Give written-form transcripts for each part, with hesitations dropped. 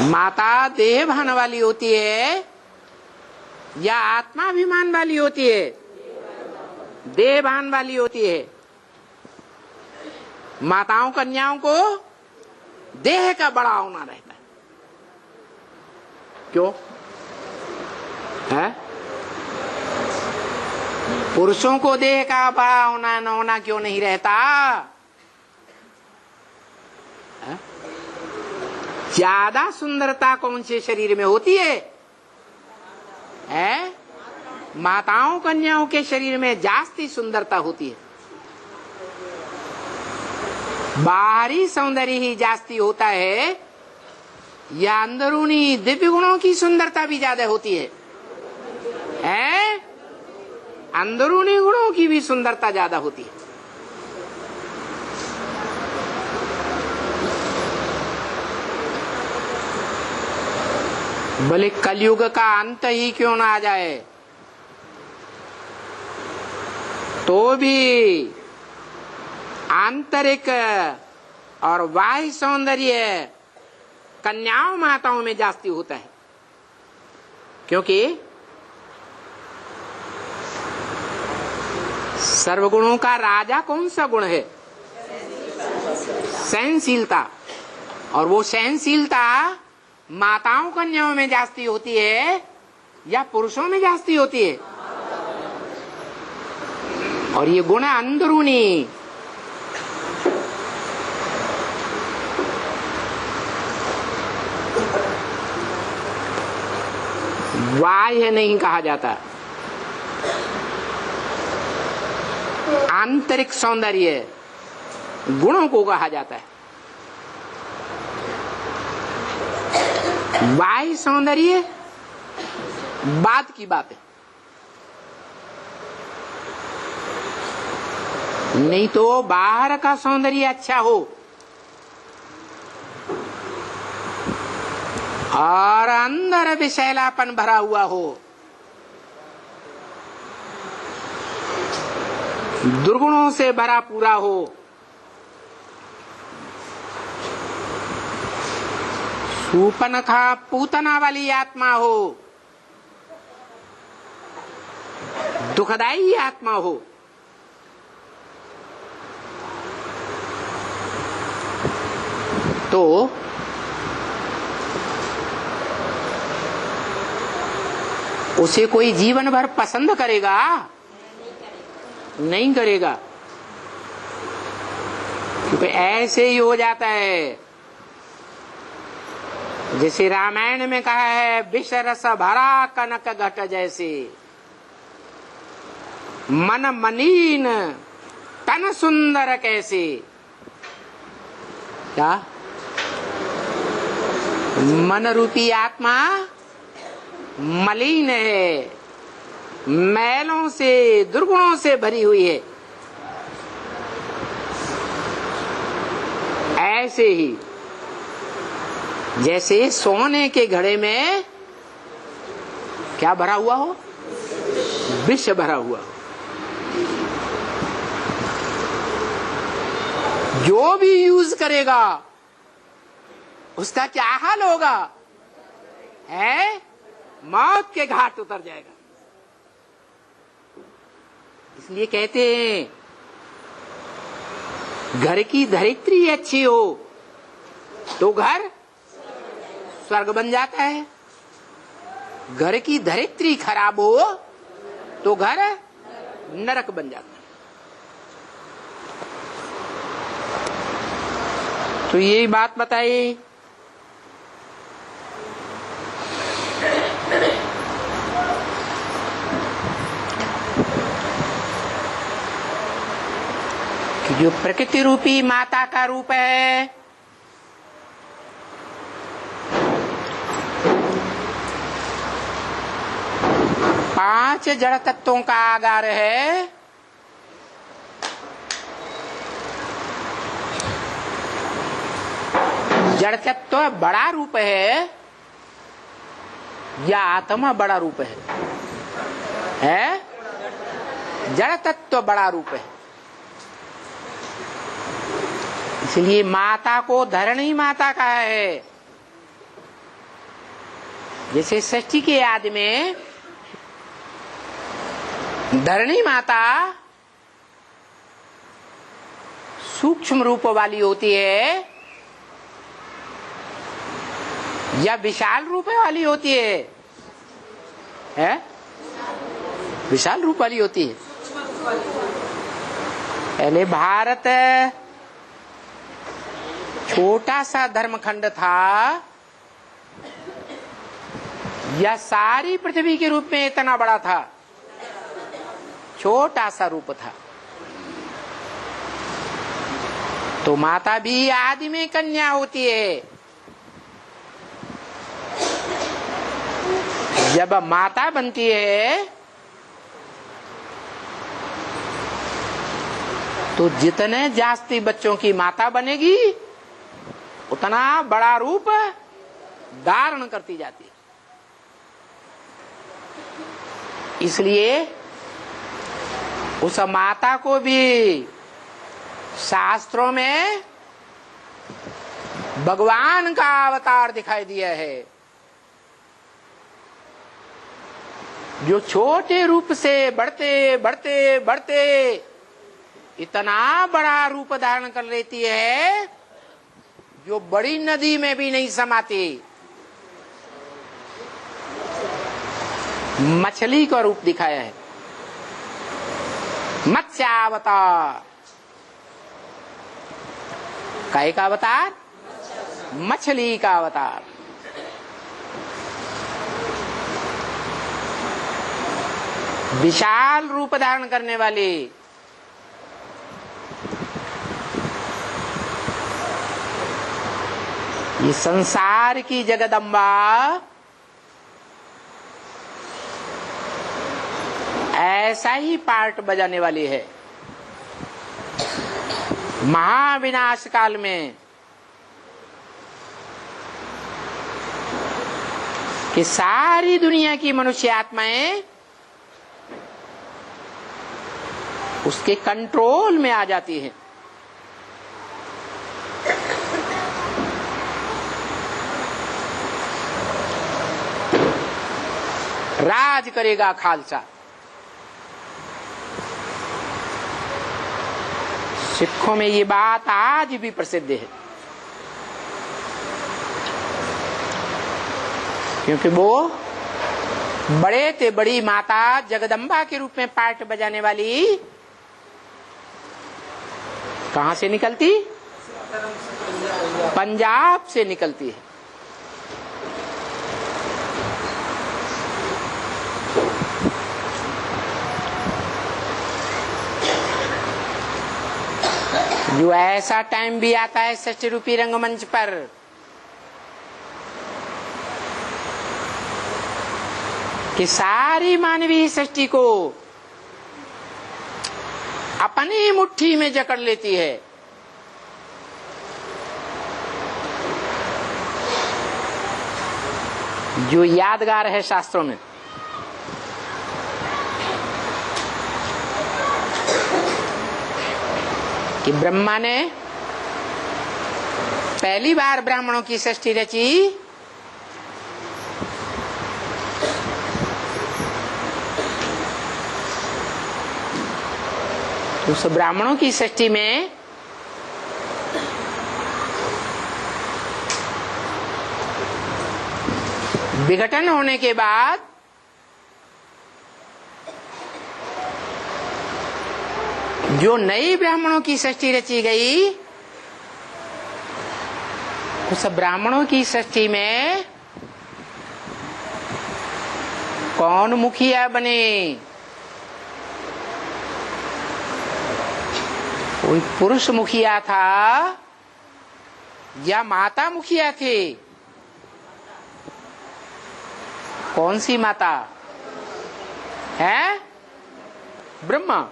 माता देह भान वाली होती है या आत्माभिमान वाली होती है? देह भान वाली होती है। माताओं कन्याओं को देह का बड़ा होना रहता है। क्यों है? पुरुषों को देह का बड़ा होना न होना क्यों नहीं रहता है? ज्यादा सुंदरता कौन से शरीर में होती है? माताओं कन्याओं के शरीर में जास्ती सुंदरता होती है। बाहरी सौंदर्य ही जास्ती होता है या अंदरूनी दिव्य गुणों की सुंदरता भी ज्यादा होती है? अंदरूनी गुणों की भी सुंदरता ज्यादा होती है। भले कलयुग का अंत ही क्यों ना आ जाए तो भी आंतरिक और बाह्य सौंदर्य कन्याओं माताओं में जास्ती होता है। क्योंकि सर्वगुणों का राजा कौन सा गुण है? सहनशीलता। और वो सहनशीलता माताओं कन्याओं में जास्ती होती है या पुरुषों में जास्ती होती है? और ये गुण अंदरूनी बाह्य नहीं कहा जाता, आंतरिक सौंदर्य गुणों को कहा जाता है। बाह्य सौंदर्य बाद की बात है। नहीं तो बाहर का सौंदर्य अच्छा हो और अंदर विषैलापन भरा हुआ हो, दुर्गुणों से भरा पूरा हो, सूपनखा पूतना वाली आत्मा हो, दुखदाई आत्मा हो, तो उसे कोई जीवन भर पसंद करेगा? नहीं करेगा। क्योंकि ऐसे ही हो जाता है जैसे रामायण में कहा है, विष रस भरा कनक घट जैसे, मन मनीन तन सुंदर कैसे। क्या? मन रूपी आत्मा मलिन है, मैलों से दुर्गुणों से भरी हुई है। ऐसे ही जैसे सोने के घड़े में क्या भरा हुआ हो? विष भरा हुआ हो। जो भी यूज करेगा उसका क्या हाल होगा? मौत के घाट उतर जाएगा। इसलिए कहते हैं घर की धरित्री अच्छी हो तो घर स्वर्ग बन जाता है, घर की धरित्री खराब हो तो घर नरक बन जाता है। तो यही बात बताइए कि जो प्रकृति रूपी माता का रूप है, पांच जड़ तत्वों का आगार है, जड़ तत्व बड़ा रूप है या आत्मा बड़ा रूप है? जड़ तत्व बड़ा रूप है। इसलिए माता को धरणी माता कहा है। जैसे षष्ठी के आदि में धरणी माता सूक्ष्म रूप वाली होती है या विशाल रूप वाली होती है? विशाल रूप वाली होती है। पहले भारत छोटा सा धर्मखंड था या सारी पृथ्वी के रूप में इतना बड़ा था? छोटा सा रूप था। तो माता भी आदि में कन्या होती है। जब माता बनती है तो जितने जास्ती बच्चों की माता बनेगी उतना बड़ा रूप धारण करती जाती है। इसलिए उस माता को भी शास्त्रों में भगवान का अवतार दिखाई दिया है, जो छोटे रूप से बढ़ते बढ़ते बढ़ते इतना बड़ा रूप धारण कर लेती है जो बड़ी नदी में भी नहीं समाती। मछली का रूप दिखाया है, मत्स्यावतार। काय का अवतार? मछली का अवतार। विशाल रूप धारण करने वाली ये संसार की जगदम्बा ऐसा ही पार्ट बजाने वाली है। महाविनाश काल में कि सारी दुनिया की मनुष्य आत्माएं उसके कंट्रोल में आ जाती है। राज करेगा खालसा। सिखों में ये बात आज भी प्रसिद्ध है, क्योंकि वो बड़े ते बड़ी माता जगदम्बा के रूप में पार्ट बजाने वाली कहां से निकलती? पंजाब से निकलती है। जो ऐसा टाइम भी आता है षष्ठी रूपी रंगमंच पर कि सारी मानवीय सृष्टि को अपनी मुट्ठी में जकड़ लेती है। जो यादगार है शास्त्रों में, कि ब्रह्मा ने पहली बार ब्राह्मणों की सृष्टि रची उस ब्राह्मणों की सृष्टि में विघटन होने के बाद जो नई ब्राह्मणों की सृष्टि रची गई, उस ब्राह्मणों की सृष्टि में कौन मुखिया बने? कोई पुरुष मुखिया था या माता मुखिया थी? कौन सी माता है? ब्रह्मा।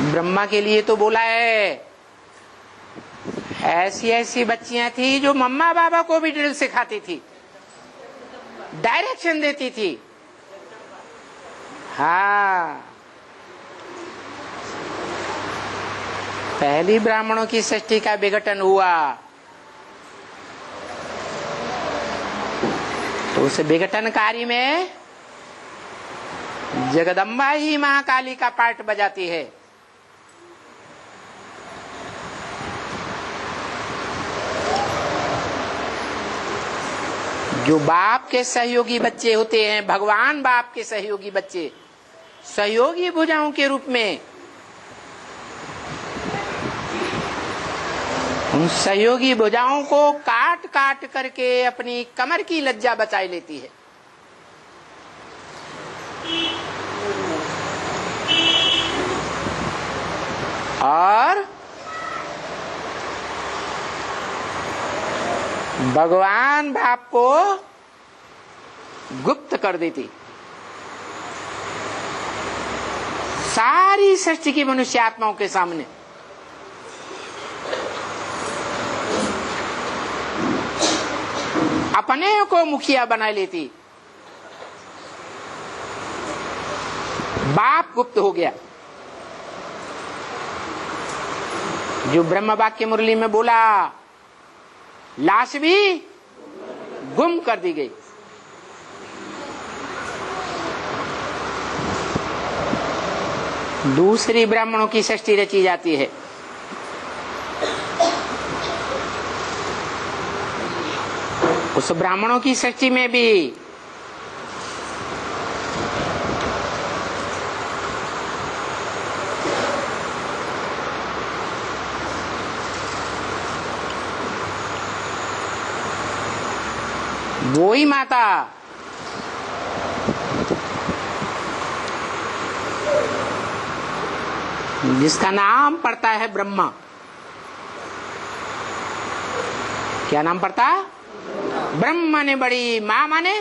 ब्रह्मा के लिए तो बोला है, ऐसी ऐसी बच्चियां थी जो मम्मा बाबा को भी ड्रिल सिखाती थी, डायरेक्शन देती थी। हाँ, पहली ब्राह्मणों की सृष्टि का विघटन हुआ तो उस विघटनकारी में जगदम्बा ही महाकाली का पार्ट बजाती है। जो बाप के सहयोगी बच्चे होते हैं, भगवान बाप के सहयोगी बच्चे, सहयोगी भुजाओं के रूप में, उन सहयोगी भुजाओं को काट काट करके अपनी कमर की लज्जा बचाई लेती है। और भगवान बाप को गुप्त कर देती। सारी सृष्टि की मनुष्य आत्माओं के सामने अपने को मुखिया बना लेती। बाप गुप्त हो गया। जो ब्रह्म वाक्य मुरली में बोला, लाश भी गुम कर दी गई। दूसरी ब्राह्मणों की सृष्टि रची जाती है। उस ब्राह्मणों की सृष्टि में भी वो ही माता जिसका नाम पड़ता है ब्रह्मा। क्या नाम पड़ता? ब्रह्म ने बड़ी, मां माने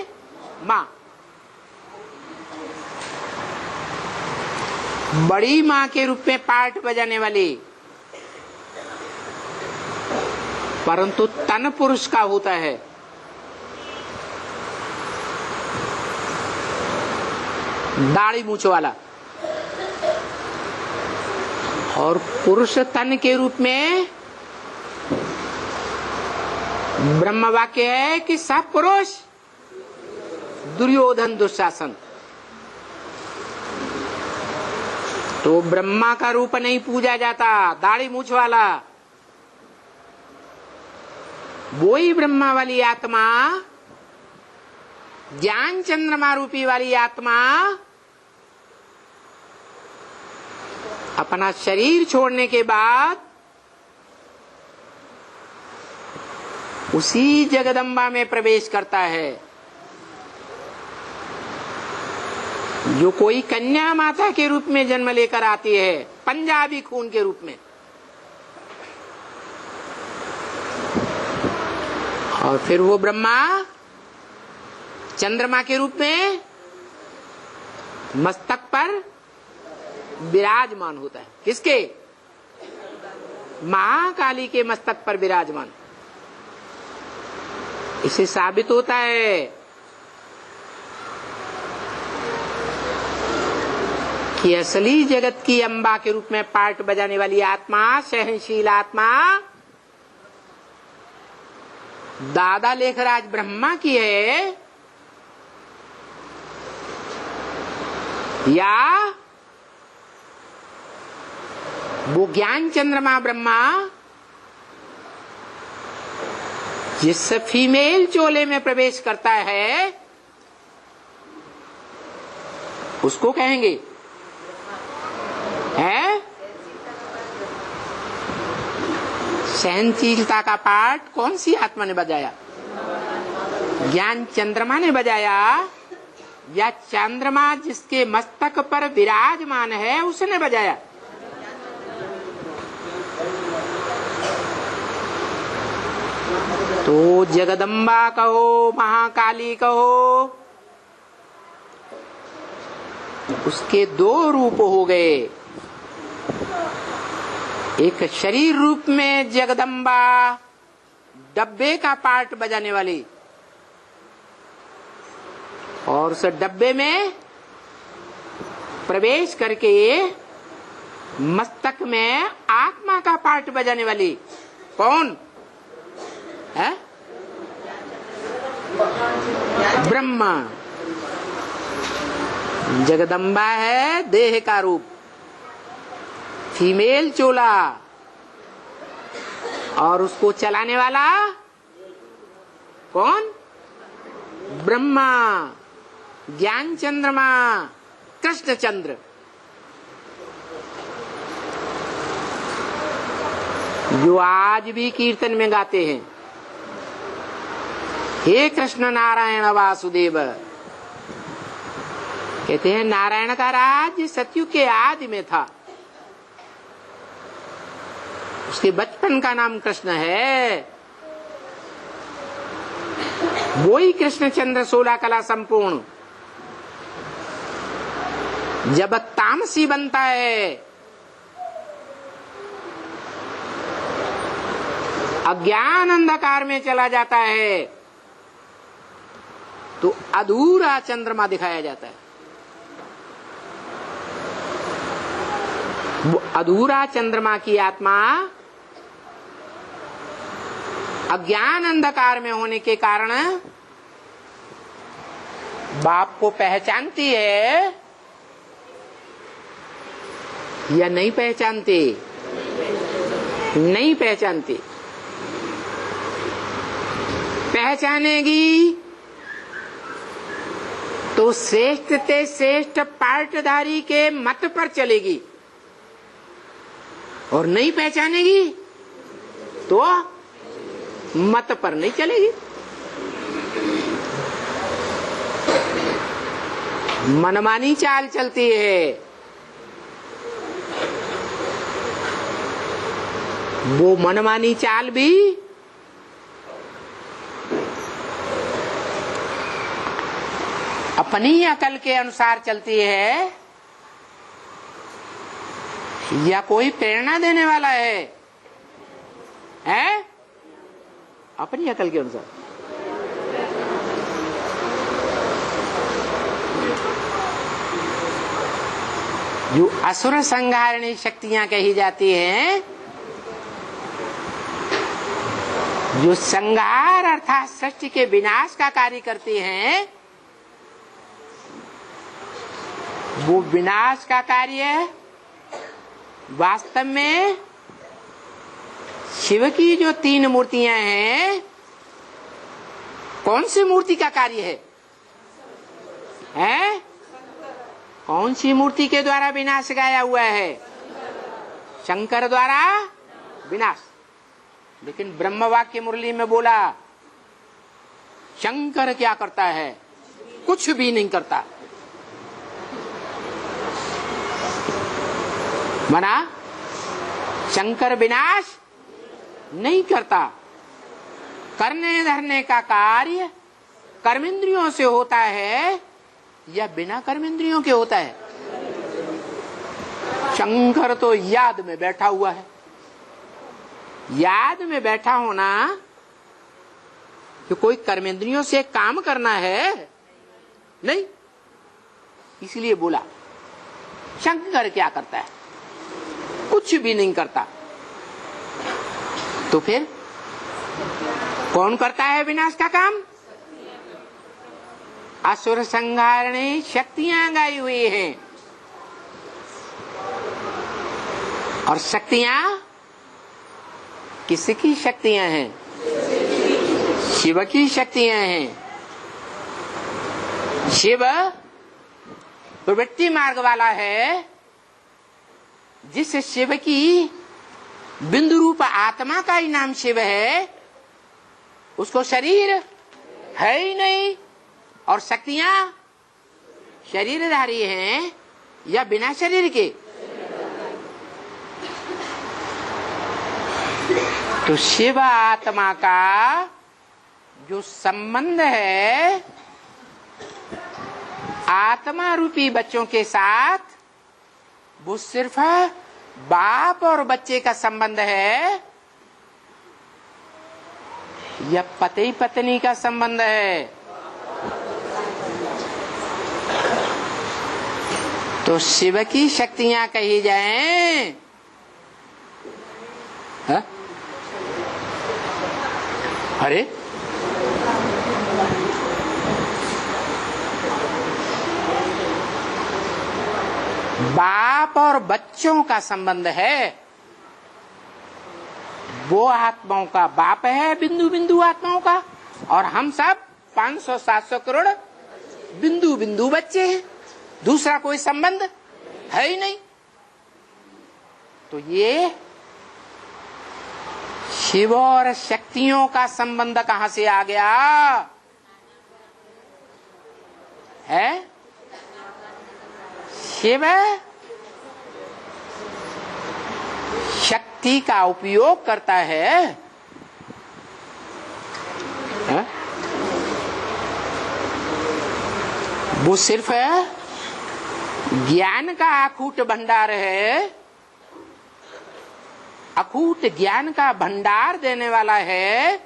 मां। बड़ी मां के रूप में पार्ट बजाने वाली, परंतु तन पुरुष का होता है। दाढ़ी मूछ वाला। और पुरुष तन के रूप में ब्रह्म वाक्य है कि सब पुरुष दुर्योधन दुशासन। तो ब्रह्मा का रूप नहीं पूजा जाता, दाढ़ी मूछ वाला। वो ही ब्रह्मा वाली आत्मा, ज्ञान चंद्रमा रूपी वाली आत्मा अपना शरीर छोड़ने के बाद उसी जगदम्बा में प्रवेश करता है। जो कोई कन्या माता के रूप में जन्म लेकर आती है, पंजाबी खून के रूप में, और फिर वो ब्रह्मा चंद्रमा के रूप में मस्तक पर विराजमान होता है। किसके? महाकाली के मस्तक पर विराजमान। इससे साबित होता है कि असली जगत की अम्बा के रूप में पार्ट बजाने वाली आत्मा, सहनशील आत्मा, दादा लेखराज ब्रह्मा की है या वो ज्ञान चंद्रमा ब्रह्मा जिस फीमेल चोले में प्रवेश करता है उसको कहेंगे है। सहनशीलता का पाठ कौन सी आत्मा ने बजाया? ज्ञान चंद्रमा ने बजाया या चंद्रमा जिसके मस्तक पर विराजमान है उसने बजाया? तो जगदम्बा कहो, महाकाली कहो, उसके दो रूप हो गए। एक शरीर रूप में जगदम्बा, डब्बे का पार्ट बजाने वाली, और उस डब्बे में प्रवेश करके मस्तक में आत्मा का पार्ट बजाने वाली। कौन है? ब्रह्मा। जगदम्बा है देह का रूप, फीमेल चोला, और उसको चलाने वाला कौन? ब्रह्मा, ज्ञान चंद्रमा, कृष्ण चंद्र। जो आज भी कीर्तन में गाते हैं, हे कृष्ण नारायण वासुदेव। कहते हैं नारायण का राज्य सतयुग के आदि में था, उसके बचपन का नाम कृष्ण है। वो ही कृष्णचंद्र 16 कला संपूर्ण। जब तामसी बनता है, अज्ञान अंधकार में चला जाता है, तो अधूरा चंद्रमा दिखाया जाता है। वो अधूरा चंद्रमा की आत्मा अज्ञान अंधकार में होने के कारण बाप को पहचानती है या नहीं पहचानती? नहीं पहचानती। पहचानेगी तो श्रेष्ठ से श्रेष्ठ पार्टधारी के मत पर चलेगी, और नहीं पहचानेगी तो मत पर नहीं चलेगी। मनमानी चाल चलती है। वो मनमानी चाल भी अपनी अकल के अनुसार चलती है या कोई प्रेरणा देने वाला है? अपनी अकल के अनुसार। जो असुर संहारणी शक्तियां कही जाती हैं, जो संहार अर्थात सृष्टि के विनाश का कार्य करती हैं, वो विनाश का कार्य वास्तव में शिव की जो 3 मूर्तियां हैं, कौन सी मूर्ति का कार्य है? कौन सी मूर्ति के द्वारा विनाश गाया हुआ है? शंकर द्वारा विनाश। लेकिन ब्रह्म वाक्य मुरली में बोला, शंकर क्या करता है? कुछ भी नहीं करता। मना, शंकर विनाश नहीं करता। करने धरने का कार्य कर्मेंद्रियों से होता है या बिना कर्मेंद्रियों के होता है? शंकर तो याद में बैठा हुआ है। याद में बैठा होना कि कोई कर्मेंद्रियों से काम करना है नहीं। इसलिए बोला शंकर क्या करता है? कुछ भी नहीं करता। तो फिर कौन करता है विनाश का काम? असुर संहारणी शक्तियां गाई हुई हैं, और शक्तियां किसकी शक्तियां हैं? शिव की शक्तियां हैं। शिव प्रवृत्ति मार्ग वाला है। जिस शिव की बिंदु रूप आत्मा का ही नाम शिव है, उसको शरीर है ही नहीं, और शक्तियां शरीरधारी हैं या बिना शरीर के? तो शिव आत्मा का जो संबंध है आत्मा रूपी बच्चों के साथ, वो सिर्फ बाप और बच्चे का संबंध है या पति पत्नी का संबंध है? तो शिव की शक्तियां कही जाएं, हा? अरे बाप और बच्चों का संबंध है, वो आत्माओं का बाप है, बिंदु बिंदु आत्माओं का, और हम सब 500-700 करोड़ बिंदु बिंदु बच्चे हैं। दूसरा कोई संबंध है ही नहीं। तो ये शिव और शक्तियों का संबंध कहां से आ गया है? शिव शक्ति का उपयोग करता है, वो सिर्फ ज्ञान का अखूट भंडार है, अखूट ज्ञान का भंडार देने वाला है,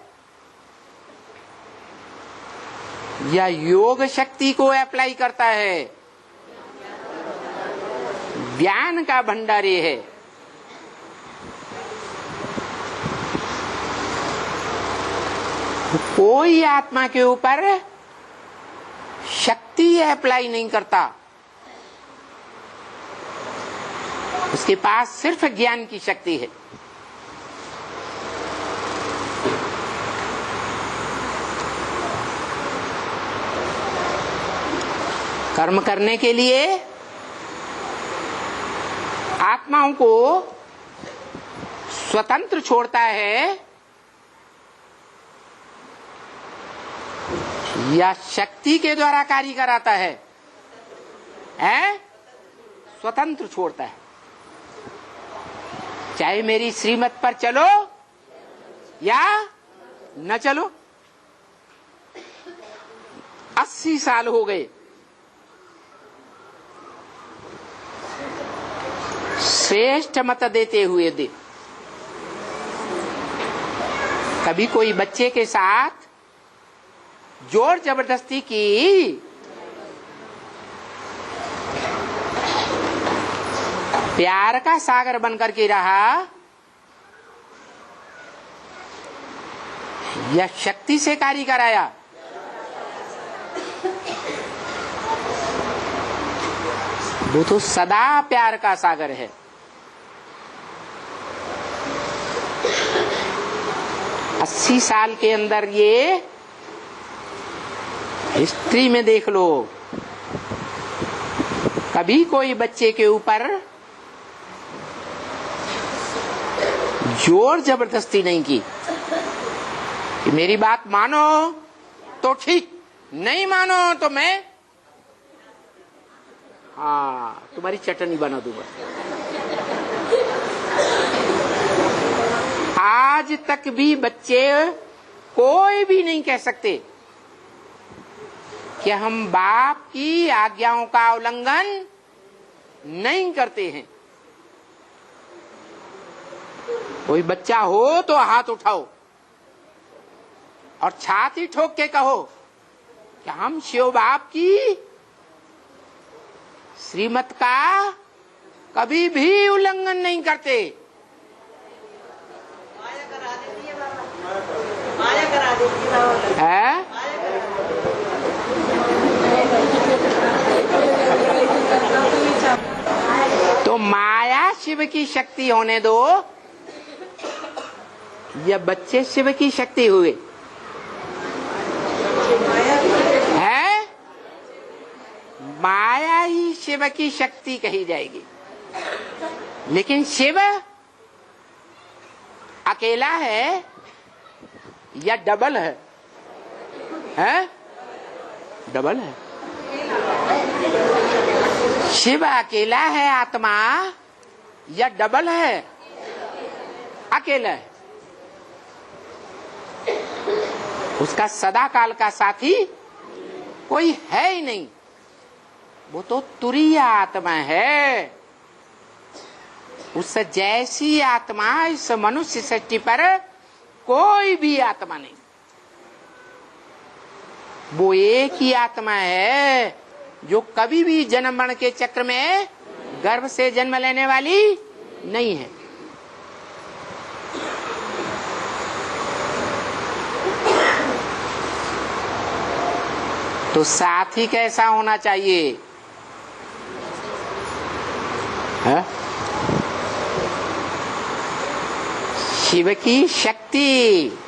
या योग शक्ति को अप्लाई करता है? ज्ञान का भंडारी है। कोई आत्मा के ऊपर शक्ति अप्लाई नहीं करता, उसके पास सिर्फ ज्ञान की शक्ति है। कर्म करने के लिए आत्माओं को स्वतंत्र छोड़ता है, या शक्ति के द्वारा कार्य कराता है? स्वतंत्र छोड़ता है। चाहे मेरी श्रीमत पर चलो या न चलो। 80 साल हो गए, श्रेष्ठ मत देते हुए दे। कभी कोई बच्चे के साथ जोर जबरदस्ती की, प्यार का सागर बनकर के रहा, या शक्ति से कार्य कराया? वो तो सदा प्यार का सागर है। अस्सी साल के अंदर ये हिस्ट्री में देख लो, कभी कोई बच्चे के ऊपर जोर जबरदस्ती नहीं की कि मेरी बात मानो तो ठीक, नहीं मानो तो मैं तुम्हारी चटनी बना दूंगा। आज तक भी बच्चे कोई भी नहीं कह सकते कि हम बाप की आज्ञाओं का उल्लंघन नहीं करते हैं। कोई बच्चा हो तो हाथ उठाओ और छाती ठोक के कहो कि हम शिव बाप की श्रीमत का कभी भी उल्लंघन नहीं करते। है? तो माया शिव की शक्ति होने दो, या बच्चे शिव की शक्ति हुए? है? माया ही शिव की शक्ति कही जाएगी। लेकिन शिव अकेला है या डबल है? हैं? डबल है। शिव अकेला है आत्मा या डबल है? अकेला है। उसका सदा काल का साथी कोई है ही नहीं, वो तो तुरीय आत्मा है। उस जैसी आत्मा इस मनुष्य सृष्टि पर कोई भी आत्मा नहीं। वो एक ही आत्मा है जो कभी भी जन्म मरण के चक्र में गर्भ से जन्म लेने वाली नहीं है। तो साथी कैसा होना चाहिए? है? शिव की शक्ति,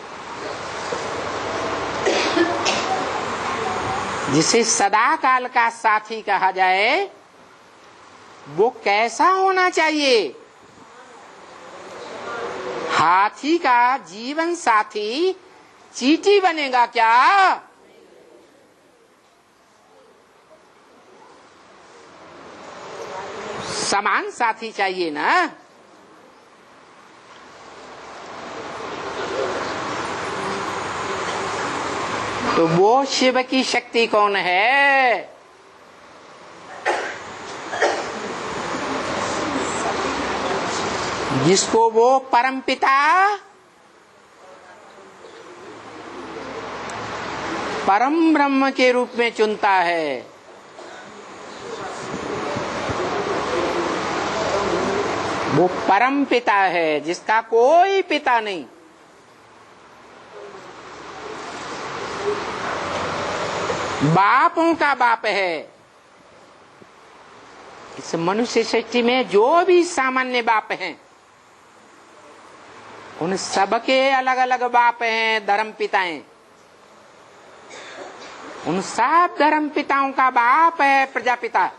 जिसे सदा काल का साथी कहा जाए, वो कैसा होना चाहिए? हाथी का जीवन साथी चींटी बनेगा क्या? समान साथी चाहिए ना। तो वो शिव की शक्ति कौन है? जिसको वो परमपिता परम ब्रह्म के रूप में चुनता है। वो परम पिता है जिसका कोई पिता नहीं। बापों का बाप है। इस मनुष्य सृष्टि में जो भी सामान्य बाप हैं, उन सबके अलग अलग बाप हैं, धर्म पिताएं। उन सब धर्म पिताओं का बाप है प्रजापिता।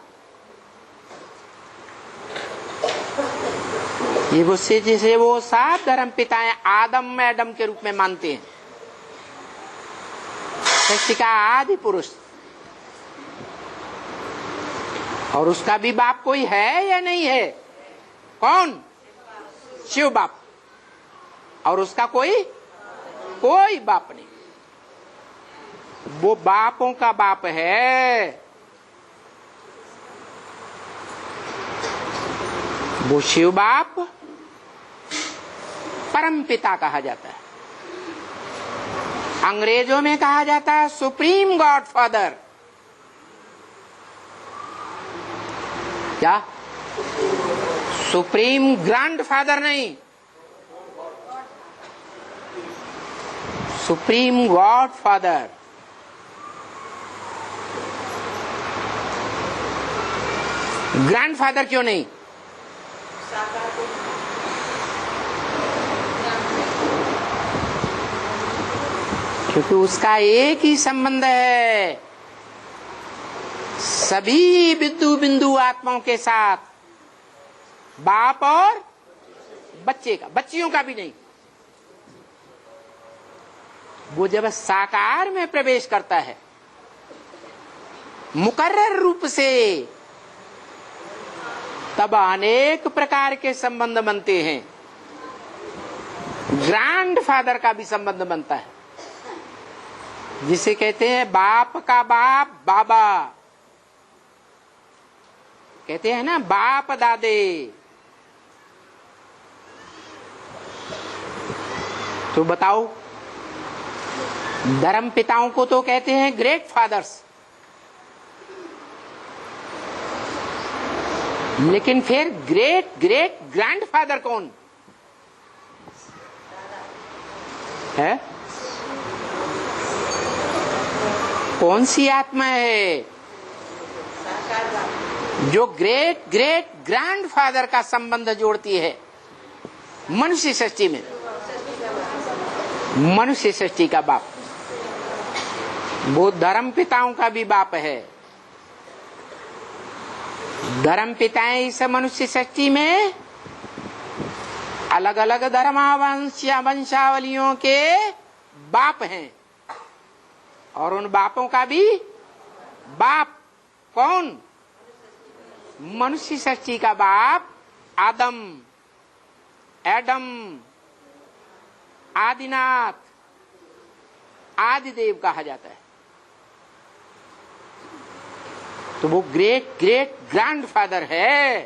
ये वो से जैसे वो सब धर्म पिताएं आदम एडम के रूप में मानते हैं। सृष्टि का आदि पुरुष, और उसका भी बाप कोई है या नहीं है? कौन? शिव बाप। और उसका कोई बाप नहीं। वो बापों का बाप है। वो शिव बाप परम पिता कहा जाता है। अंग्रेजों में कहा जाता है सुप्रीम गॉड फादर। क्या? सुप्रीम ग्रैंड फादर नहीं, supreme God father. Grand father क्यों नहीं? क्योंकि उसका एक ही संबंध है सभी बिंदु बिंदु आत्माओं के साथ, बाप और बच्चे का, बच्चियों का भी नहीं। वो जब साकार में प्रवेश करता है मुकर्रर रूप से, तब अनेक प्रकार के संबंध बनते हैं। ग्रैंड फादर का भी संबंध बनता है, जिसे कहते हैं बाप का बाप बाबा। कहते हैं ना बाप दादे। तो बताओ, धर्म पिताओं को तो कहते हैं ग्रेट फादर्स, लेकिन फिर ग्रेट ग्रेट ग्रैंड फादर कौन है? कौन सी आत्मा है जो ग्रेट ग्रेट ग्रैंड फादर का संबंध जोड़ती है मनुष्य सृष्टि में? मनुष्य सृष्टि का बाप वो धर्म पिताओं का भी बाप है। धर्म पिताएं इस मनुष्य सृष्टि में अलग अलग वंशावलियों के बाप हैं, और उन बापों का भी बाप कौन? मनुष्य सृष्टि का बाप आदम, एडम, आदिनाथ, आदिदेव कहा जाता है। तो वो ग्रेट ग्रेट ग्रैंड फादर है,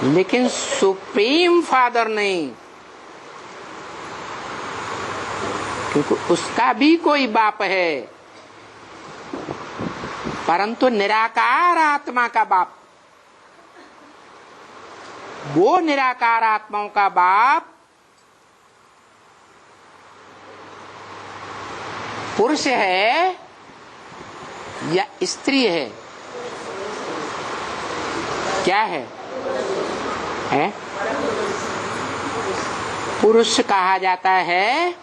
लेकिन सुप्रीम फादर नहीं, क्योंकि उसका भी कोई बाप है, परंतु निराकार आत्मा का बाप। वो निराकार आत्माओं का बाप पुरुष है या स्त्री है? क्या है? पुरुष कहा जाता है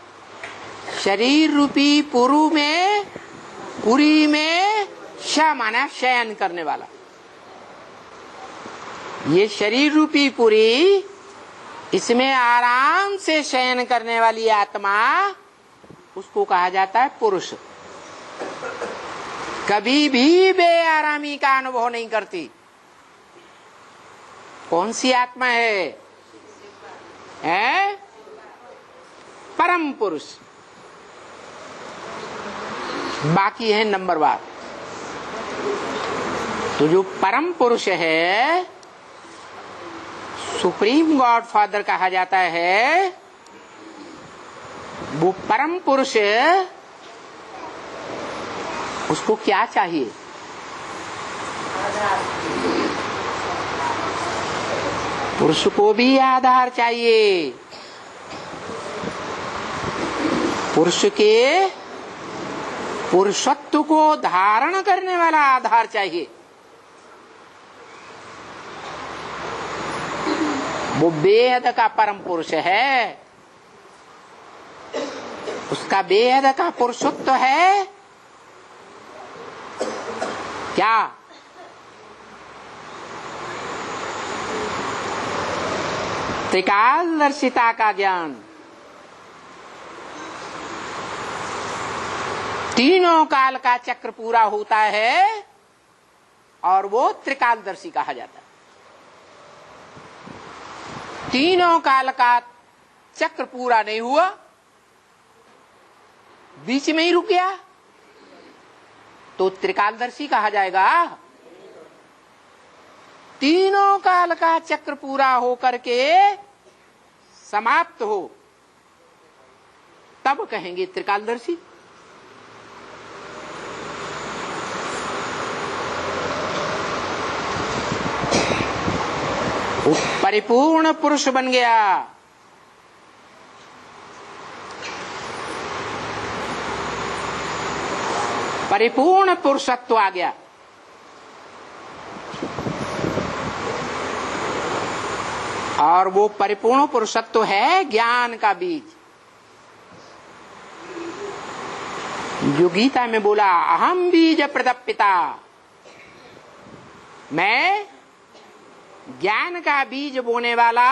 शरीर रूपी पुरी में श माना शयन करने वाला। ये शरीर रूपी पुरी, इसमें आराम से शयन करने वाली आत्मा, उसको कहा जाता है पुरुष। कभी भी बेआरामी का अनुभव नहीं करती। कौन सी आत्मा है? परम पुरुष। बाकी है नंबरवार। तो जो परम पुरुष है, सुप्रीम गॉड फादर कहा जाता है, वो परम पुरुष, उसको क्या चाहिए? पुरुष को भी आधार चाहिए। पुरुष के पुरुषत्व को धारण करने वाला आधार चाहिए। वो बेहद का परम पुरुष है। उसका बेहद का पुरुषत्व है क्या? त्रिकालदर्शिता का ज्ञान। तीनों काल का चक्र पूरा होता है और वो त्रिकालदर्शी कहा जाता है। तीनों काल का चक्र पूरा नहीं हुआ, बीच में ही रुक गया, तो त्रिकालदर्शी कहा जाएगा। तीनों काल का चक्र पूरा होकर के समाप्त हो, तब कहेंगे त्रिकालदर्शी। वो परिपूर्ण पुरुष बन गया। परिपूर्ण पुरुषत्व आ गया। और वो परिपूर्ण पुरुषत्व है ज्ञान का बीज। जो गीता में बोला, अहम बीज प्रदपिता, मैं ज्ञान का बीज बोने वाला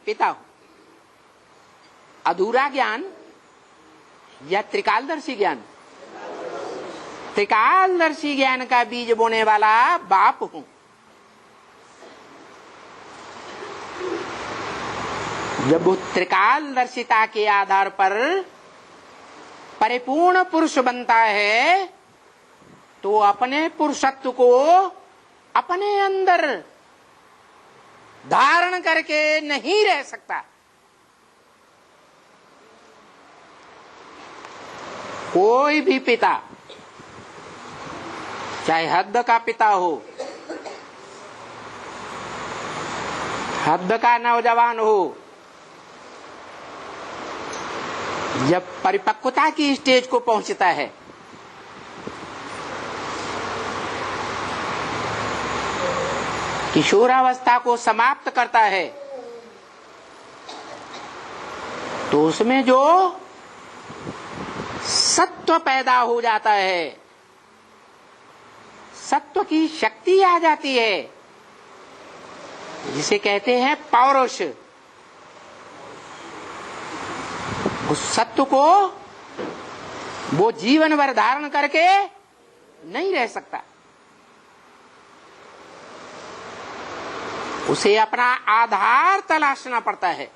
पिता हूं। अधूरा ज्ञान या त्रिकालदर्शी ज्ञान? त्रिकालदर्शी ज्ञान का बीज बोने वाला बाप हूं। जब वो त्रिकालदर्शिता के आधार पर परिपूर्ण पुरुष बनता है, तो अपने पुरुषत्व को अपने अंदर धारण करके नहीं रह सकता। कोई भी पिता, चाहे हद का पिता हो, हद का नौजवान हो, जब परिपक्वता की स्टेज को पहुंचता है, किशोरावस्था को समाप्त करता है, तो उसमें जो सत्व पैदा हो जाता है, सत्व की शक्ति आ जाती है, जिसे कहते हैं पौरुष। उस सत्व को वो जीवन भर धारण करके नहीं रह सकता। उसे अपना आधार तलाशना पड़ता है,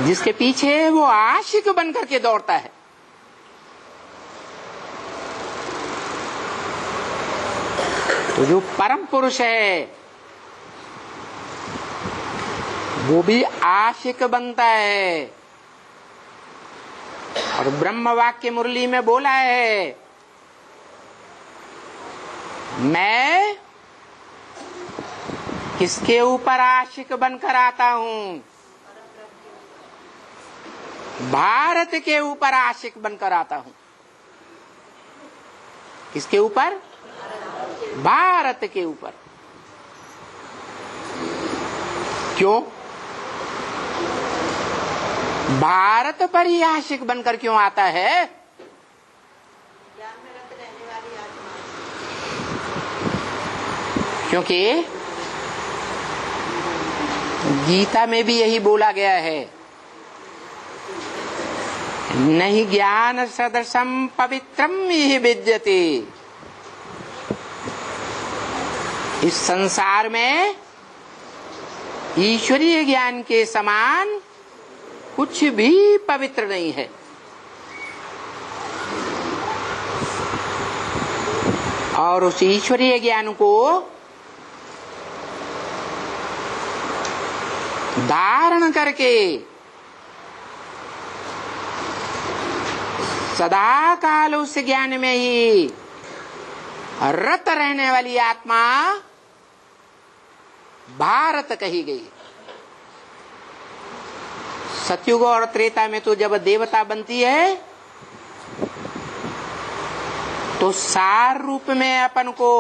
जिसके पीछे वो आशिक बनकर के दौड़ता है। तो जो परम पुरुष है, वो भी आशिक बनता है। और ब्रह्म वाक्य मुरली में बोला है, मैं किसके ऊपर आशिक बनकर आता हूं? भारत के ऊपर आशिक बनकर आता हूं। किसके ऊपर? भारत के ऊपर। क्यों? भारत पर ही आशिक बनकर क्यों आता है? क्योंकि गीता में भी यही बोला गया है, नहीं ज्ञान सदृशम पवित्रम यह विद्यते। इस संसार में ईश्वरीय ज्ञान के समान कुछ भी पवित्र नहीं है। और उस ईश्वरीय ज्ञान को धारण करके सदा काल उस ज्ञान में ही रत रहने वाली आत्मा भारत कही गई। सतयुग और त्रेता में तो जब देवता बनती है तो सार रूप में अपन को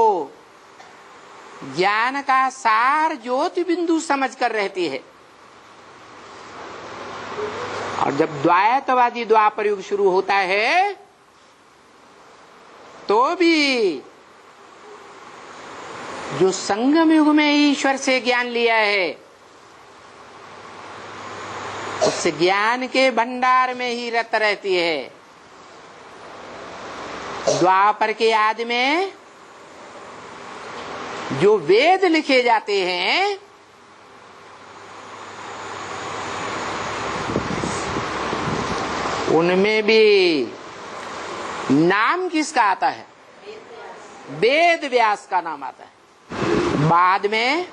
ज्ञान का सार ज्योति बिंदु समझ कर रहती है। और जब द्वैतवादी द्वापर युग शुरू होता है तो भी जो संगम युग में ईश्वर से ज्ञान लिया है उस ज्ञान के भंडार में ही रत रहती है। द्वापर के आदि में जो वेद लिखे जाते हैं उनमें भी नाम किसका आता है? वेद व्यास का नाम आता है। बाद में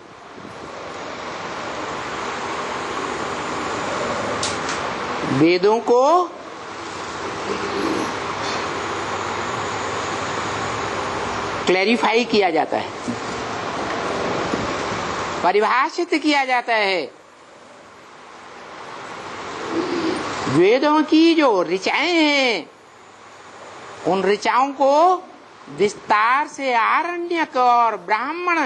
वेदों को क्लैरिफाई किया जाता है, परिभाषित किया जाता है। वेदों की जो ऋचाएं हैं उन ऋचाओं को विस्तार से आरण्यक और ब्राह्मण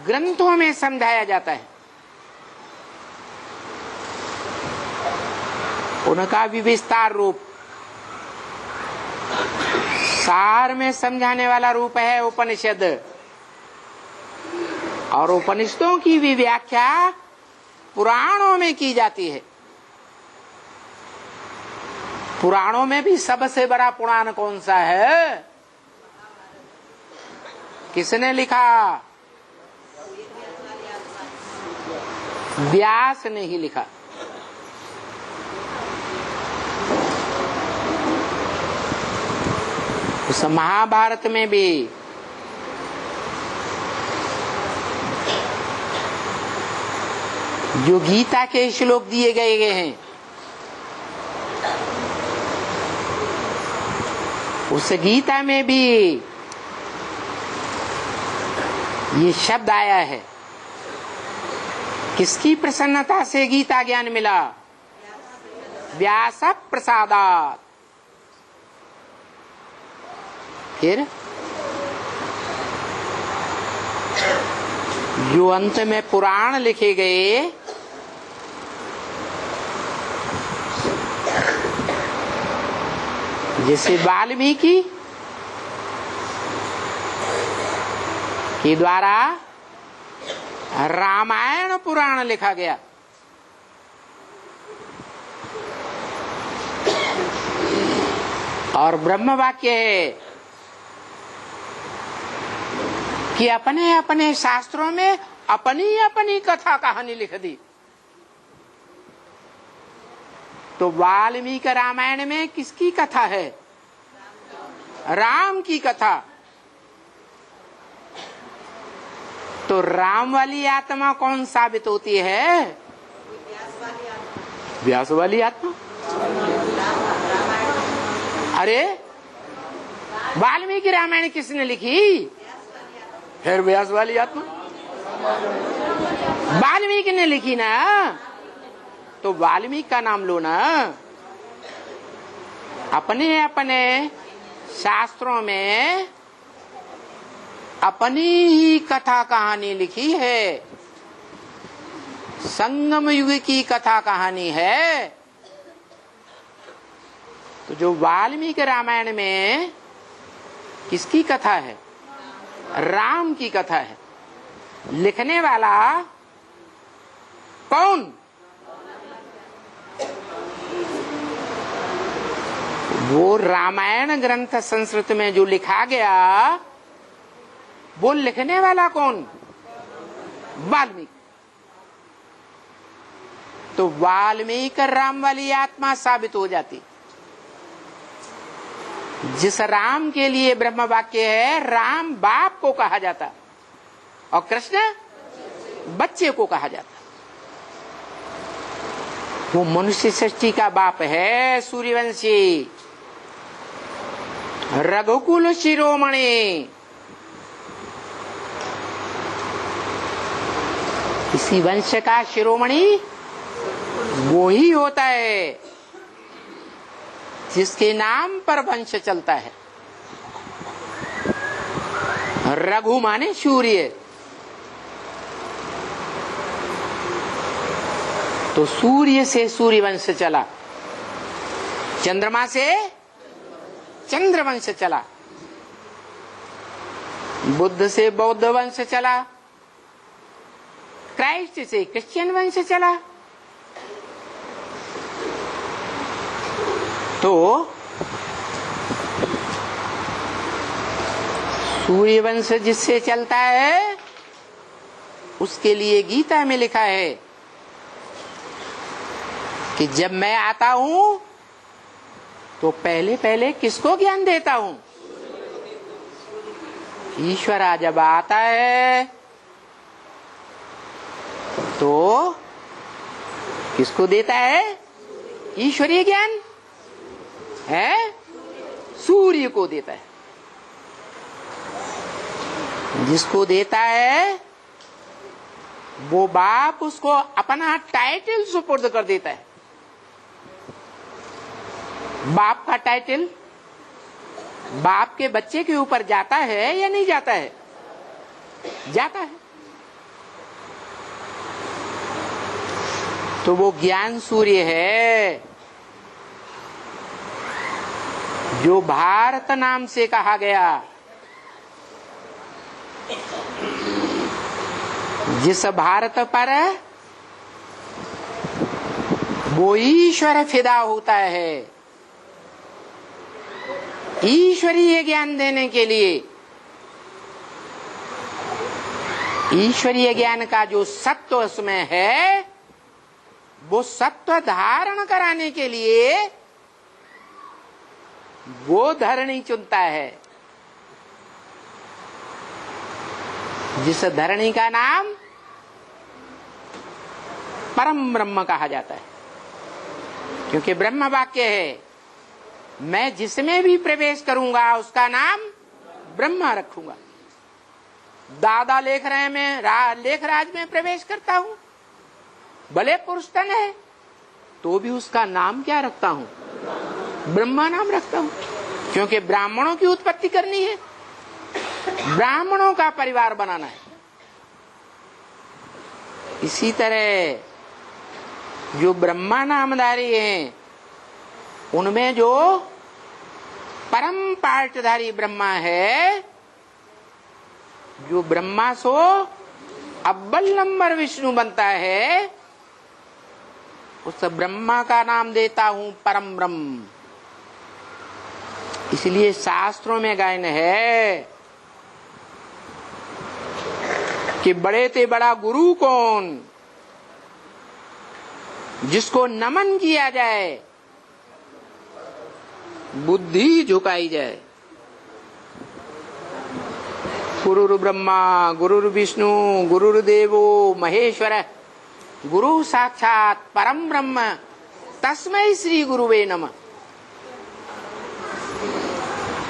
ग्रंथों में समझाया जाता है। उनका भी विस्तार रूप सार में समझाने वाला रूप है उपनिषद। और उपनिषदों की भी व्याख्या पुराणों में की जाती है। पुराणों में भी सबसे बड़ा पुराण कौन सा है? किसने लिखा? व्यास ने ही लिखा। उस महाभारत में भी जो गीता के श्लोक दिए गए हैं उस गीता में भी ये शब्द आया है। किसकी प्रसन्नता से गीता ज्ञान मिला? व्यास प्रसादात। फिर जो अंत में पुराण लिखे गए जैसे वाल्मीकि के द्वारा रामायण पुराण लिखा गया, और ब्रह्म वाक्य है कि अपने अपने शास्त्रों में अपनी अपनी कथा कहानी लिख दी। तो वाल्मीकि रामायण में किसकी कथा है? राम की कथा। तो राम वाली आत्मा कौन साबित होती है? व्यास वाली आत्मा। अरे वाल्मीकि रामायण किसने लिखी? फिर व्यास वाली आत्मा। वाल्मीकि ने लिखी ना, तो वाल्मीकि का नाम लो ना। अपने अपने शास्त्रों में अपनी ही कथा कहानी लिखी है, संगम युग की कथा कहानी है। तो जो वाल्मीकि रामायण में किसकी कथा है? राम की कथा है। लिखने वाला कौन? वो रामायण ग्रंथ संस्कृत में जो लिखा गया, वो लिखने वाला कौन? वाल्मीकि। तो वाल्मीकि राम वाली आत्मा साबित हो जाती। जिस राम के लिए ब्रह्म वाक्य है, राम बाप को कहा जाता और कृष्ण बच्चे को कहा जाता। वो मनुष्य सृष्टि का बाप है, सूर्यवंशी, रघुकुल शिरोमणि। इसी वंश का शिरोमणि वो ही होता है जिसके नाम पर वंश चलता है। रघु माने सूर्य, तो सूर्य से सूर्य वंश चला, चंद्रमा से चंद्र वंश चला, बुद्ध से बौद्ध वंश चला, क्राइस्ट से क्रिश्चियन वंश चला। तो सूर्य वंश जिससे चलता है, उसके लिए गीता में लिखा है कि जब मैं आता हूं तो पहले पहले किसको ज्ञान देता हूं? ईश्वर जब आता है तो किसको देता है? ईश्वरीय ज्ञान है, सूर्य को देता है। जिसको देता है वो बाप उसको अपना टाइटल सुपुर्द कर देता है। बाप का टाइटल बाप के बच्चे के ऊपर जाता है या नहीं जाता है? जाता है। तो वो ज्ञान सूर्य है जो भारत नाम से कहा गया। जिस भारत पर वो ईश्वर फिदा होता है, ईश्वरीय ज्ञान देने के लिए, ईश्वरीय ज्ञान का जो सत्व उसमें है, वो सत्व धारण कराने के लिए वो धरणी चुनता है। जिस धरणी का नाम परम ब्रह्म कहा जाता है, क्योंकि ब्रह्म वाक्य है, मैं जिसमें भी प्रवेश करूंगा उसका नाम ब्रह्मा रखूंगा। दादा लेख रहे में लेखराज में प्रवेश करता हूं, भले पुरुष तन है तो भी उसका नाम क्या रखता हूं? ब्रह्मा नाम रखता हूं, क्योंकि ब्राह्मणों की उत्पत्ति करनी है, ब्राह्मणों का परिवार बनाना है। इसी तरह जो ब्रह्मा नामधारी हैं, उनमें जो परम पाठधारी ब्रह्मा है, जो ब्रह्मा सो अव्वल नंबर विष्णु बनता है, उस ब्रह्मा का नाम देता हूं परम ब्रह्म। इसलिए शास्त्रों में गायन है कि बड़े ते बड़ा गुरु कौन, जिसको नमन किया जाए, बुद्धि झुकाई जाए। गुरुर् ब्रह्मा गुरुर् विष्णु गुरुर्देवो महेश्वर गुरु साक्षात परम ब्रह्म तस्मै श्री गुरुवे नमः।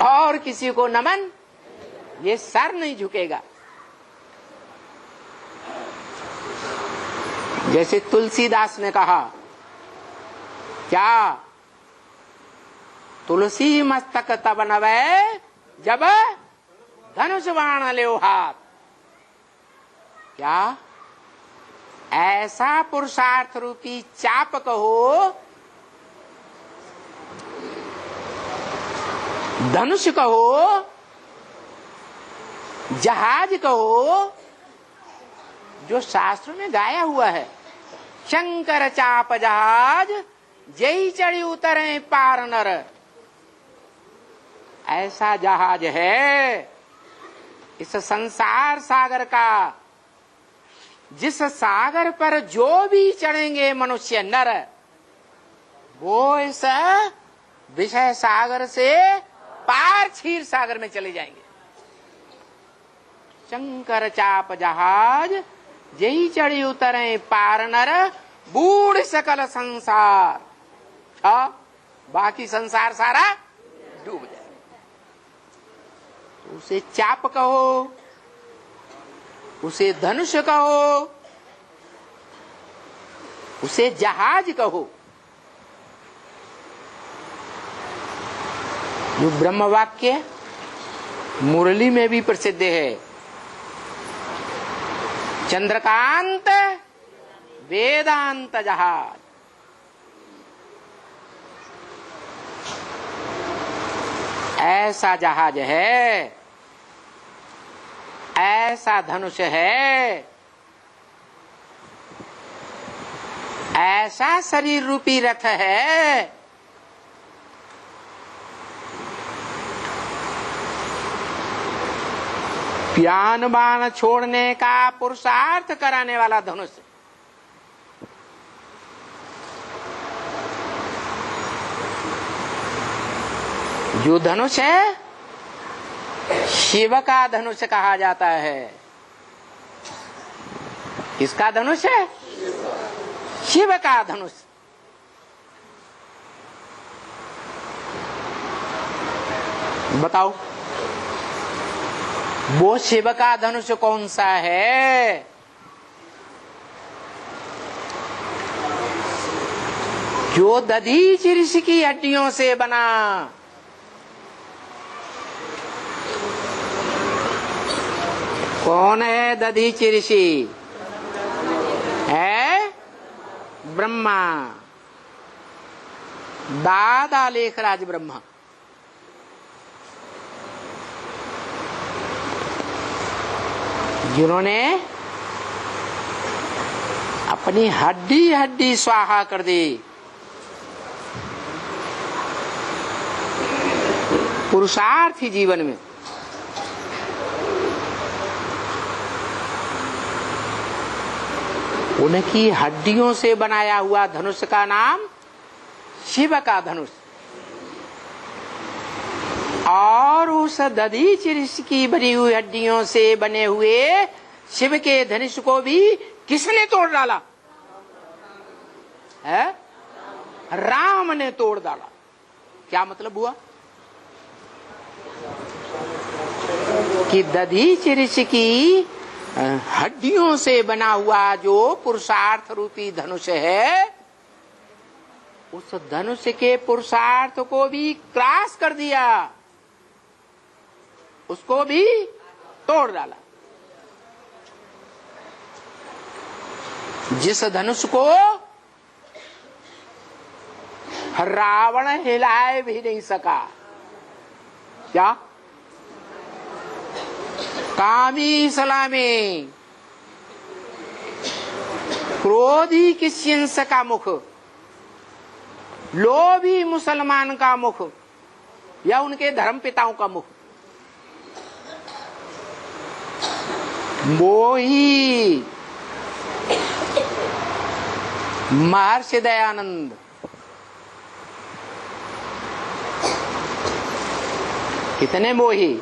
और किसी को नमन, ये सर नहीं झुकेगा। जैसे तुलसीदास ने कहा, क्या तुलसी मस्तक तब नवै जब धनुष बाण ले हाथ। क्या ऐसा पुरुषार्थ रूपी चाप कहो, धनुष कहो, जहाज कहो, जो शास्त्र में गाया हुआ है। शंकर चाप जहाज जई चढ़ी उतरे पार नर। ऐसा जहाज है इस संसार सागर का, जिस सागर पर जो भी चढ़ेंगे मनुष्य नर, वो इस विषय सागर से पार क्षीर सागर में चले जाएंगे। शंकर चाप जहाज जही चढ़ी उतरे पार नर, बूढ़ सकल संसार। बाकी संसार सारा डूब जाए। तो उसे चाप कहो, उसे धनुष कहो, उसे जहाज कहो। जो ब्रह्म वाक्य मुरली में भी प्रसिद्ध है, चंद्रकांत वेदांत जहाज। ऐसा जहाज है, ऐसा धनुष है, ऐसा शरीर रूपी रथ है, प्यान बाण छोड़ने का पुरुषार्थ कराने वाला धनुष। जो धनुष है शिव का धनुष कहा जाता है। किसका धनुष है? शिव का धनुष। बताओ वो शिव का धनुष कौन सा है? जो दधीचि ऋषि की हड्डियों से बना। कौन है दधीचि ऋषि? है ब्रह्मा, दादा लेखराज ब्रह्मा। जिन्होंने अपनी हड्डी हड्डी स्वाहा कर दी। पुरुषार्थी जीवन में उनकी हड्डियों से बनाया हुआ धनुष का नाम शिव का धनुष। और उस दधीचि ऋषि की बनी हुई हड्डियों से बने हुए शिव के धनुष को भी किसने तोड़ डाला है? राम ने तोड़ डाला। क्या मतलब हुआ कि दधीचि ऋषि की हड्डियों से बना हुआ जो पुरुषार्थ रूपी धनुष है, उस धनुष के पुरुषार्थ को भी क्रॉस कर दिया, उसको भी तोड़ डाला। जिस धनुष को रावण हिलाए भी नहीं सका। क्या? कामी सलामी, क्रोधी किस्यंस का मुख, लोभी मुसलमान का मुख, या उनके धर्म पिताओं का मुख, मोही महर्षि दयानंद। कितने मोही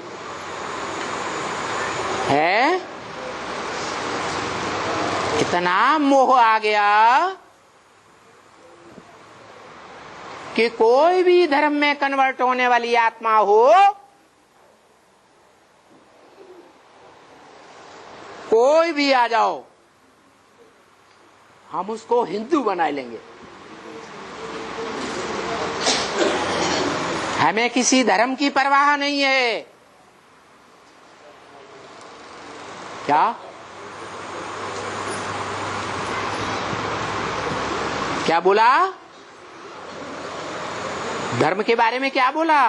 है? इतना मोह आ गया कि कोई भी धर्म में कन्वर्ट होने वाली आत्मा हो, कोई भी आ जाओ, हम उसको हिंदू बना लेंगे। हमें किसी धर्म की परवाह नहीं है। क्या क्या बोला? धर्म के बारे में क्या बोला?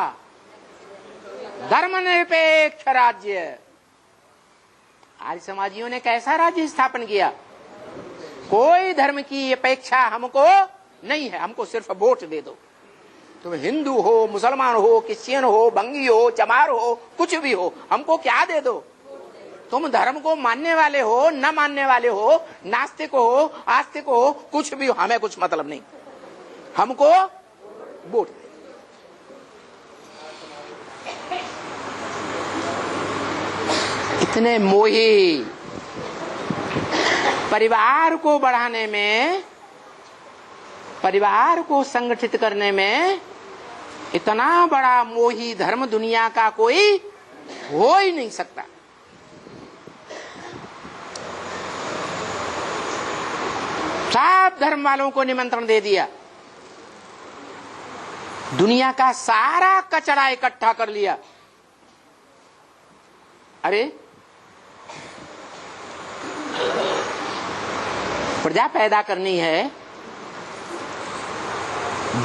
धर्मनिरपेक्ष राज्य। आर्य समाजियों ने कैसा राज्य स्थापन किया? कोई धर्म की अपेक्षा हमको नहीं है, हमको सिर्फ वोट दे दो। तुम हिंदू हो, मुसलमान हो, क्रिश्चियन हो, बंगी हो, चमार हो, कुछ भी हो, हमको क्या दे दो? तुम धर्म को मानने वाले हो, न मानने वाले हो, नास्तिक हो, आस्तिक हो, कुछ भी हो, हमें कुछ मतलब नहीं, हमको वोट दे। इतने मोही, परिवार को बढ़ाने में, परिवार को संगठित करने में इतना बड़ा मोही धर्म दुनिया का कोई हो ही नहीं सकता। सब धर्म वालों को निमंत्रण दे दिया, दुनिया का सारा कचरा इकट्ठा कर लिया। अरे प्रजा पैदा करनी है,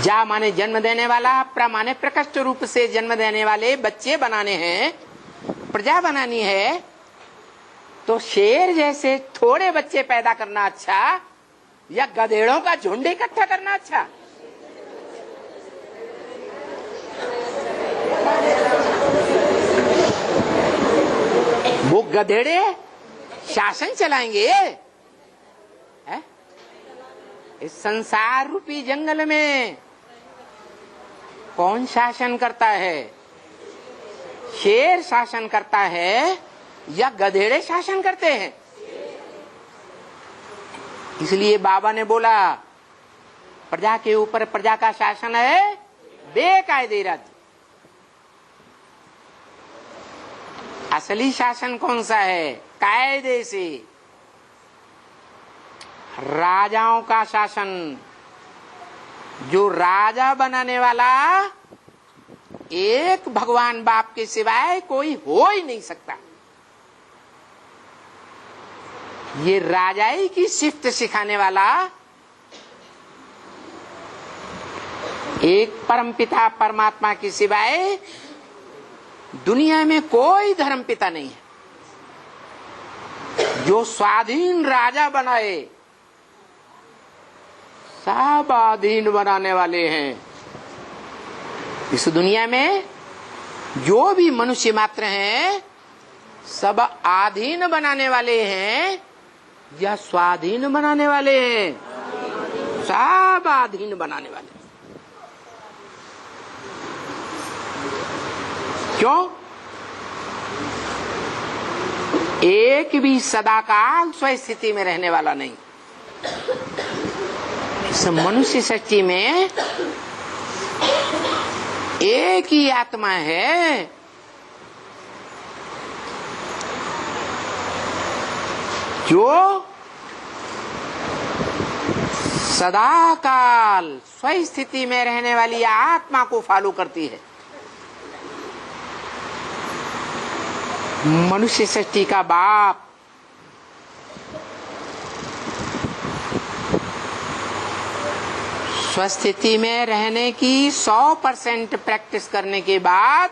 जा माने जन्म देने वाला, प्र माने प्रकृष्ट रूप से जन्म देने वाले बच्चे बनाने हैं, प्रजा बनानी है, तो शेर जैसे थोड़े बच्चे पैदा करना अच्छा या गधेड़ों का झुंड इकट्ठा करना अच्छा? वो गधेड़े शासन चलाएंगे है? इस संसार रूपी जंगल में कौन शासन करता है? शेर शासन करता है या गधेड़े शासन करते हैं? इसलिए बाबा ने बोला, प्रजा के ऊपर प्रजा का शासन है बेकायदे राज्य। असली शासन कौन सा है? कायदे से राजाओं का शासन। जो राजा बनाने वाला एक भगवान बाप के सिवाय कोई हो ही नहीं सकता। ये राजाई की शिफ्ट सिखाने वाला एक परमपिता परमात्मा के सिवाय दुनिया में कोई धर्म पिता नहीं है। जो स्वाधीन राजा बनाए, सब अधीन बनाने वाले हैं। इस दुनिया में जो भी मनुष्य मात्र हैं, सब आधीन बनाने वाले हैं या स्वाधीन बनाने वाले हैं? सब आधीन बनाने वाले। क्यों? एक भी सदाकाल स्वस्थिति में रहने वाला नहीं। इस मनुष्य सृष्टि में एक ही आत्मा है, जो सदाकाल स्वस्थिति में रहने वाली आत्मा को फॉलो करती है। मनुष्य सृष्टि का बाप स्वस्थिति में रहने की 100% प्रैक्टिस करने के बाद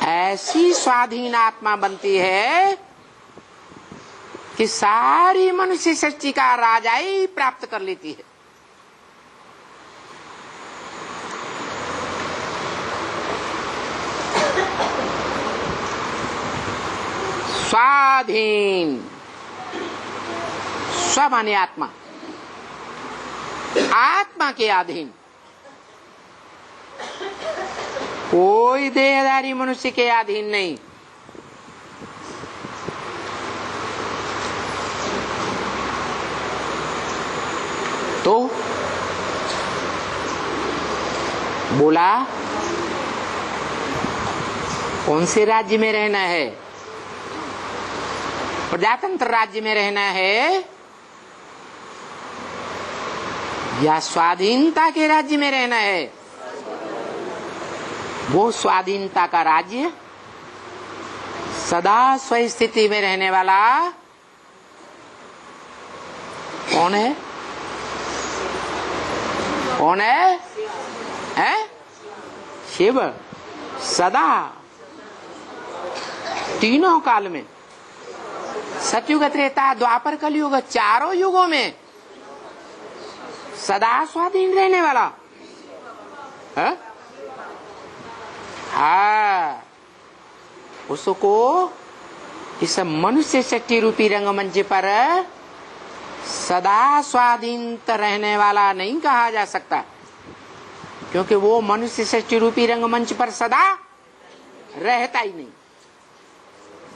ऐसी स्वाधीन आत्मा बनती है कि सारी मनुष्य सृष्टि का राजाई प्राप्त कर लेती है। स्वाधीन, स्व माने आत्मा, आत्मा के अधीन। कोई देहधारी मनुष्य के अधीन नहीं। तो बोला कौन से राज्य में रहना है? प्रजातंत्र राज्य में रहना है या स्वाधीनता के राज्य में रहना है? वो स्वाधीनता का राज्य सदा स्वस्थिति में रहने वाला कौन है? कौन है? शिव। सदा तीनों काल में, सतयुग, त्रेता, द्वापर, कलयुग, चारों युगों में सदा स्वाधीन रहने वाला है? हाँ, उसको इस मनुष्य शक्ति रूपी रंगमंच पर सदा स्वाधीन रहने वाला नहीं कहा जा सकता, क्योंकि वो मनुष्य शक्ति रूपी रंगमंच पर सदा रहता ही नहीं।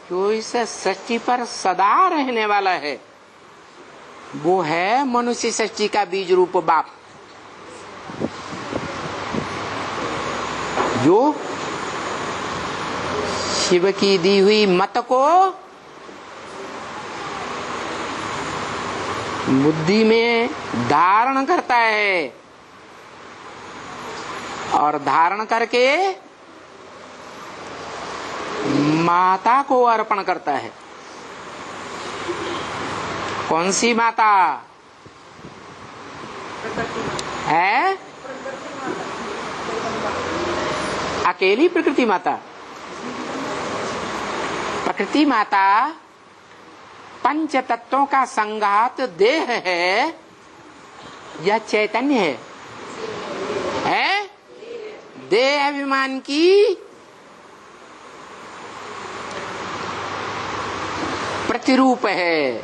जो इस सृष्टि पर सदा रहने वाला है वो है मनुष्य सृष्टि का बीज रूप बाप, जो शिव की दी हुई मत को बुद्धि में धारण करता है और धारण करके माता को अर्पण करता है। कौन सी माता है? अकेली प्रकृति माता। प्रकृति माता पंच तत्वों का संघात देह है या चैतन्य है? देह अभिमान की प्रतिरूप है,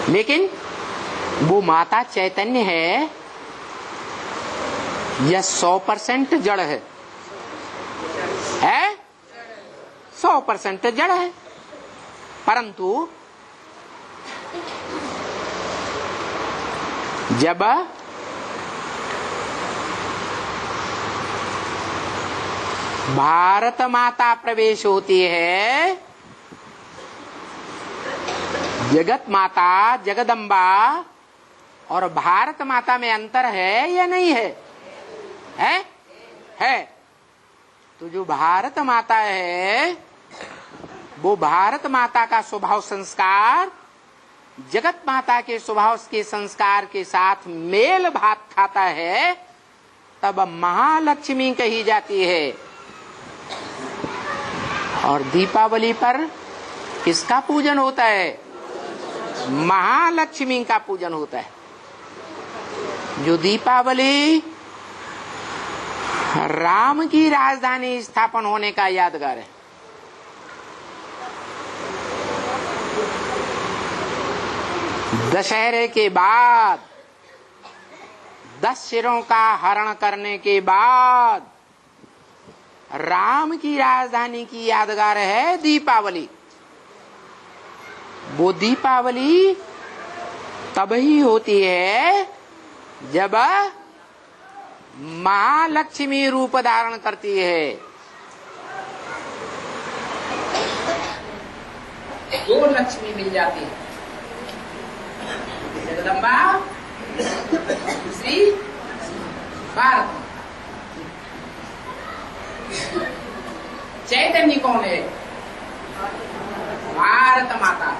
लेकिन वो माता चैतन्य है या 100% जड़ है? 100% जड़ है। परंतु जब भारत माता प्रवेश होती है, जगत माता, जगदम्बा और भारत माता में अंतर है या नहीं है? है। तो जो भारत माता है वो भारत माता का स्वभाव संस्कार जगत माता के स्वभाव के संस्कार के साथ मेल भात खाता है, तब महालक्ष्मी कही जाती है। और दीपावली पर किसका पूजन होता है? महालक्ष्मी का पूजन होता है। जो दीपावली राम की राजधानी स्थापन होने का यादगार है। दशहरे के बाद 10 सिरों का हरण करने के बाद राम की राजधानी की यादगार है दीपावली। वो दीपावली तब ही होती है जब महालक्ष्मी रूप धारण करती है। 2 लक्ष्मी मिल जाती है, जगदम्बा, दूसरी भारत। चैतन्य कौन है? भारत माता।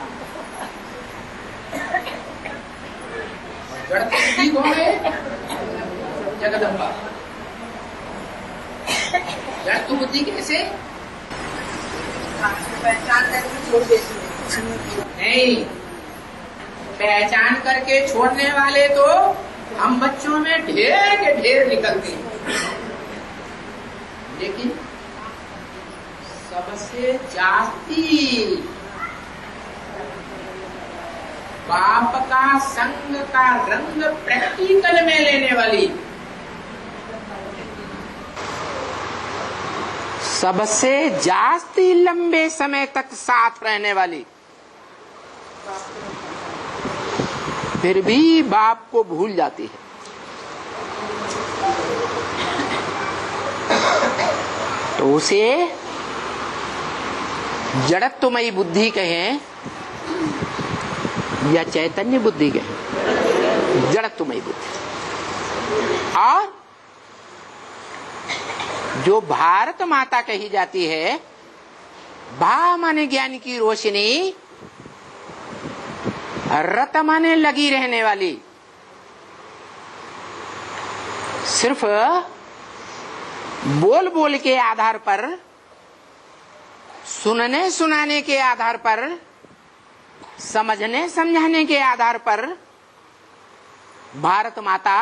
जड़ कौन है? जगदम्बा। जड़ तो बुद्धि कैसे? पहचान करके छोड़ देती नहीं। पहचान करके छोड़ने वाले तो हम बच्चों में ढेर के ढेर निकलते हैं, लेकिन सबसे जास्ती बाप का संग का रंग प्रैक्टिकल में लेने वाली, सबसे जास्ती लंबे समय तक साथ रहने वाली, फिर भी बाप को भूल जाती है। तो उसे जड़त्वमयी बुद्धि कहें या चैतन्य बुद्धि के, जड़त्वमयी बुद्धि। और जो भारत माता कही जाती है, भा माने ज्ञान की रोशनी, रत माने लगी रहने वाली। सिर्फ बोल बोल के आधार पर, सुनने सुनाने के आधार पर, समझने समझाने के आधार पर भारत माता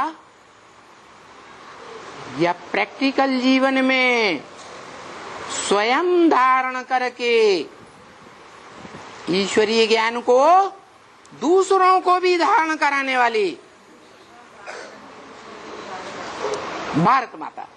या प्रैक्टिकल जीवन में स्वयं धारण करके ईश्वरीय ज्ञान को दूसरों को भी धारण कराने वाली भारत माता।